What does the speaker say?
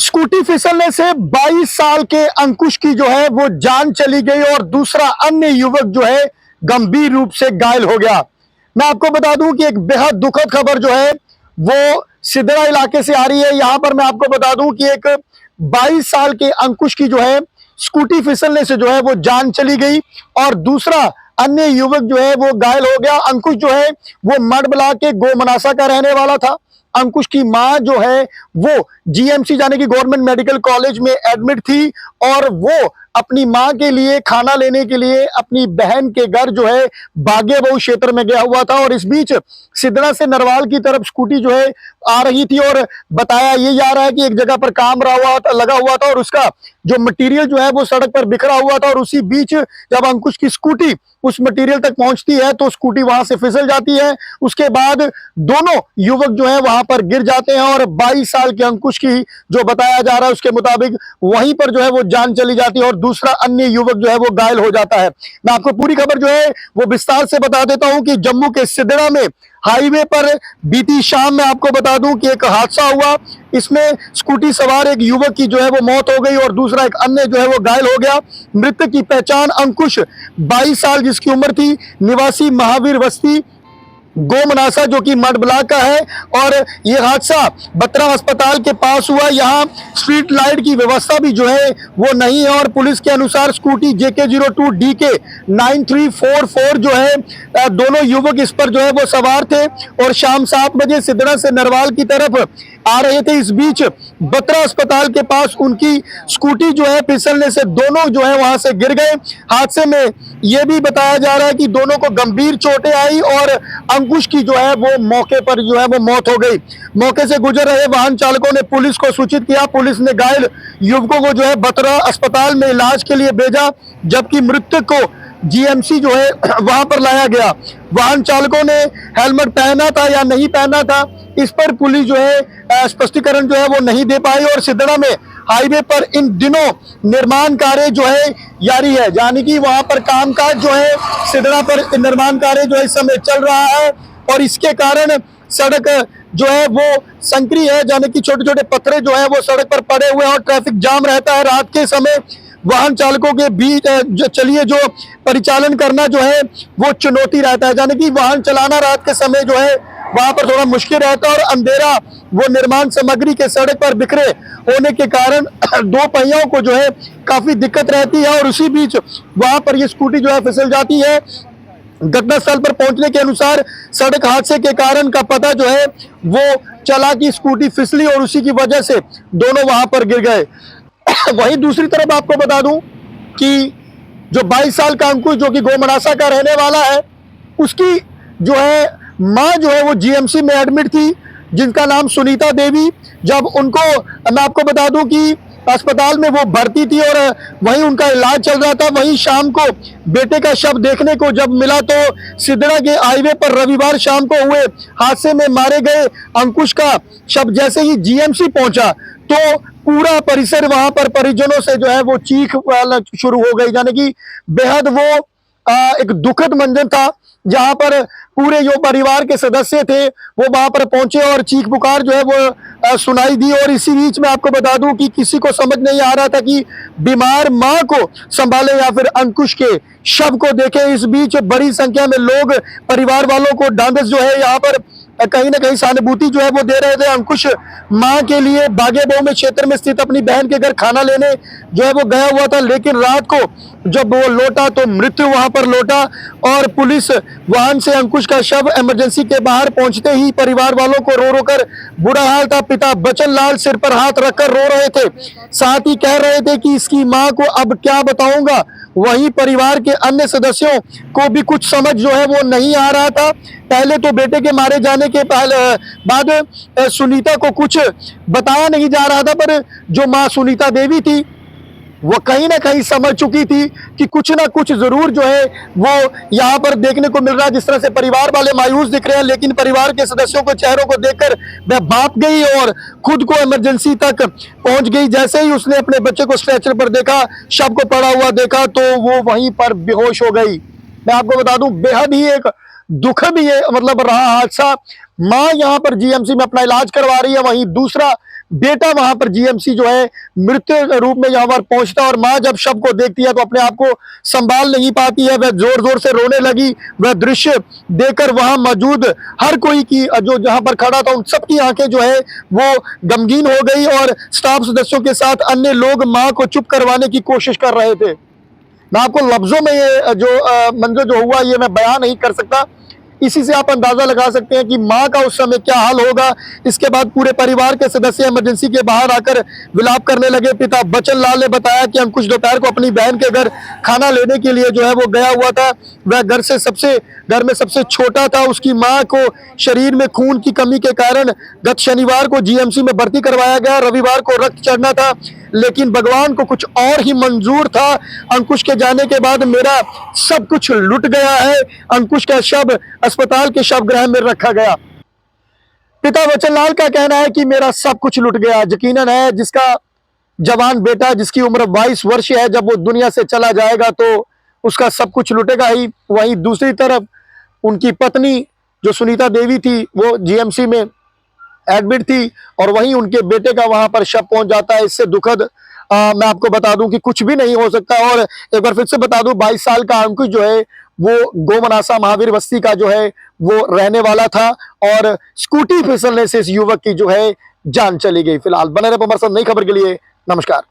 Scooty फिसलने से 22 साल के अंकुश की जो है वो जान चली गई और दूसरा अन्य युवक जो है गंभीर रूप से घायल हो गया। मैं आपको बता दूं कि एक बेहद दुखद खबर जो है वो सिदरा इलाके से आ रही है। यहां पर मैं आपको बता दूं कि एक 22 साल के अंकुश की जो है स्कूटी फिसलने से जो है वो जान चली गई और दूसरा अन्य युवक जो है वो घायल हो गया। अंकुश जो है वो मडबला के गोमनासा का रहने वाला था। अंकुश की मां जो है वो जीएमसी यानी कि गवर्नमेंट मेडिकल कॉलेज में एडमिट थी और वो अपनी मां के लिए खाना लेने के लिए अपनी बहन के घर जो है बागे बहु क्षेत्र में गया हुआ था और इस बीच सिदरा से नरवाल की तरफ स्कूटी जो है आ रही थी और बताया ये जा रहा है कि एक जगह पर काम लगा हुआ था और उसका जो मटेरियल जो है वो सड़क पर बिखरा हुआ था और उसी बीच जब अंकुश की स्कूटी उस मटेरियल तक पहुंचती है तो स्कूटी वहां से फिसल जाती है। उसके बाद दोनों युवक जो है वहां पर गिर जाते हैं और 22 साल के अंकुश की जो बताया जा रहा है उसके मुताबिक वहीं पर जो है वो जान चली जाती है और दूसरा अन्य युवक जो है वो घायल हो जाता है। मैं आपको पूरी खबर जो है वो विस्तार से बता देता हूं कि जम्मू के सिदड़ा में हाईवे पर बीती शाम में आपको बता दूं कि एक हादसा हुआ। इसमें स्कूटी सवार एक युवक की जो है वो मौत हो गई और दूसरा एक अन्य जो है वो घायल हो गया। मृतक की पहचान अंकुश 22 साल जिसकी उम्र थी, निवासी महावीर बस्ती गोमनासा जो कि मडबला का है और ये हादसा बत्रा अस्पताल के पास हुआ। यहाँ स्ट्रीट लाइट की व्यवस्था भी जो है वो नहीं है और पुलिस के अनुसार स्कूटी JK02 DK 9344 जो है दोनों युवक इस पर जो है वो सवार थे और शाम 7 बजे सिदरा से नरवाल की तरफ आ रहे थे। इस बीच बत्रा अस्पताल के पास उनकी स्कूटी जो है फिसलने से दोनों जो है वहां से गिर गए। हादसे में यह भी बताया जा रहा है कि दोनों को गंभीर चोटें आई और अंकुश की जो है वो मौके पर जो है वो मौत हो गई। मौके से गुजर रहे वाहन चालकों ने पुलिस को सूचित किया। पुलिस ने घायल युवकों को जो है बत्रा अस्पताल में इलाज के लिए भेजा जबकि मृतक को जीएमसी जो है वहां पर लाया गया। वाहन चालकों ने हेलमेट पहना था या नहीं पहना था इस पर पुलिस जो है स्पष्टीकरण जो है वो नहीं दे पाई और सिदड़ा में हाईवे पर इन दिनों निर्माण कार्य जो है जारी है, यानी कि वहां पर कामकाज जो है सिदड़ा पर निर्माण कार्य जो है इस समय चल रहा है और इसके कारण सड़क जो है वो संकरी है, यानी कि छोटे छोटे पत्थरे जो है वो सड़क पर पड़े हुए हैं और ट्रैफिक जाम रहता है। रात के समय वाहन चालकों के बीच जो परिचालन करना जो है वो चुनौती रहता है, यानी कि वाहन चलाना रात के समय जो है वहां पर थोड़ा मुश्किल रहता है और अंधेरा वो निर्माण सामग्री के सड़क पर बिखरे होने के कारण दो पहियों को जो है काफी दिक्कत रहती है और उसी बीच वहां पर ये स्कूटी जो है फिसल जाती है। घटनास्थल पर पहुंचने के अनुसार सड़क हादसे के कारण का पता जो है वो चला कि स्कूटी फिसली और उसी की वजह से दोनों वहां पर गिर गए। वहीं दूसरी तरफ आपको बता दूं कि जो 22 साल का अंकुश जो कि गोमनासा का रहने वाला है उसकी जो है मां जो है वो जीएमसी में एडमिट थी जिनका नाम सुनीता देवी। जब उनको मैं आपको बता दूं कि अस्पताल में वो भर्ती थी और वहीं उनका इलाज चल रहा था। वहीं शाम को बेटे का शव देखने को जब मिला तो सिदड़ा के हाईवे पर रविवार शाम को हुए हादसे में मारे गए अंकुश का शव जैसे ही जीएमसी पहुंचा तो पूरा परिसर वहां पर परिजनों से जो है वो चीख शुरू हो गई, यानी कि बेहद वो एक दुखद मंजर था जहां पर पूरे जो परिवार के सदस्य थे वो वहां पर पहुंचे और चीख पुकार जो है वो सुनाई दी। और इसी बीच में आपको बता दूं कि किसी को समझ नहीं आ रहा था कि बीमार मां को संभाले या फिर अंकुश के शव को देखे। इस बीच बड़ी संख्या में लोग परिवार वालों को ढांढस जो है यहाँ पर कहीं ना कहीं सहानुभूति जो है वो दे रहे थे। अंकुश मां के लिए बागे बहु में क्षेत्र में स्थित अपनी बहन के घर खाना लेने जो है वो गया हुआ था, लेकिन रात को जब वो लौटा तो मृत्यु वहां पर लौटा और पुलिस वाहन से अंकुश का शव इमरजेंसी के बाहर पहुंचते ही परिवार वालों को रो रो कर बुरा हाल था। पिता बचन लाल सिर पर हाथ रखकर रो रहे थे, साथ ही कह रहे थे कि इसकी मां को अब क्या बताऊंगा। वहीं परिवार के अन्य सदस्यों को भी कुछ समझ जो है वो नहीं आ रहा था। पहले तो बेटे के मारे जाने के बाद सुनीता को कुछ बताया नहीं जा रहा था, पर जो मां सुनीता देवी थी वो कहीं ना कहीं समझ चुकी थी कि कुछ ना कुछ जरूर जो है वो यहाँ पर देखने को मिल रहा है। जिस तरह से परिवार वाले मायूस दिख रहे हैं, लेकिन परिवार के सदस्यों को चेहरों को देखकर वह भाप गई और खुद को इमरजेंसी तक पहुंच गई। जैसे ही उसने अपने बच्चे को स्ट्रेचर पर देखा, शव को पड़ा हुआ देखा तो वो वहीं पर बेहोश हो गई। मैं आपको बता दूं बेहद ही एक दुखद ये मतलब रहा हादसा। मां यहाँ पर जीएमसी में अपना इलाज करवा रही है, वहीं दूसरा बेटा वहां पर जीएमसी जो है मृत्यु रूप में यहाँ पर पहुंचता, और मां जब शव को देखती है तो अपने आप को संभाल नहीं पाती है, वह जोर जोर से रोने लगी। वह दृश्य देखकर वहां मौजूद हर कोई की, जो जहां पर खड़ा था, उन सबकी आंखें जो है वो गमगीन हो गई, और स्टाफ सदस्यों के साथ अन्य लोग मां को चुप करवाने की कोशिश कर रहे थे। मैं आपको लफ्जों में ये जो मंजर जो हुआ ये मैं बयान नहीं कर सकता। इसी से आप अंदाजा लगा सकते हैं कि मां का उस समय क्या हाल होगा। इसके बाद पूरे परिवार के सदस्य इमरजेंसी के बाहर आकर विलाप करने लगे। पिता बचन लाल ने बताया कि अंकुश दोपहर को अपनी बहन के घर खाना लेने के लिए जो है वो गया हुआ था। वह घर में सबसे छोटा था। उसकी मां को शरीर में खून की कमी के कारण गत शनिवार को जीएमसी में भर्ती करवाया गया। रविवार को रक्त चढ़ना था, लेकिन भगवान को कुछ और ही मंजूर था। अंकुश के जाने के बाद मेरा सब कुछ लुट गया है। अंकुश का शव अस्पताल के शवगृह में रखा गया। पिता वचनलाल का कहना है कि मेरा सब कुछ लुट गया। यकीनन है जिसका जवान बेटा जिसकी उम्र 22 वर्ष है, जब वो दुनिया से चला जाएगा तो उसका सब कुछ लुटेगा ही। वहीं दूसरी तरफ उनकी पत्नी जो सुनीता देवी थी वो जीएमसी में एडमिट थी, और वहीं उनके बेटे का वहां पर शव पहुंच जाता है। इससे दुखद मैं आपको बता दूं कि कुछ भी नहीं हो सकता। और एक बार फिर से बता दूं, 22 साल का अंकुश जो है वो गोमनासा महावीर बस्ती का जो है वो रहने वाला था, और स्कूटी फिसलने से इस युवक की जो है जान चली गई। फिलहाल बने रहे हमारे साथ नई खबर के लिए। नमस्कार।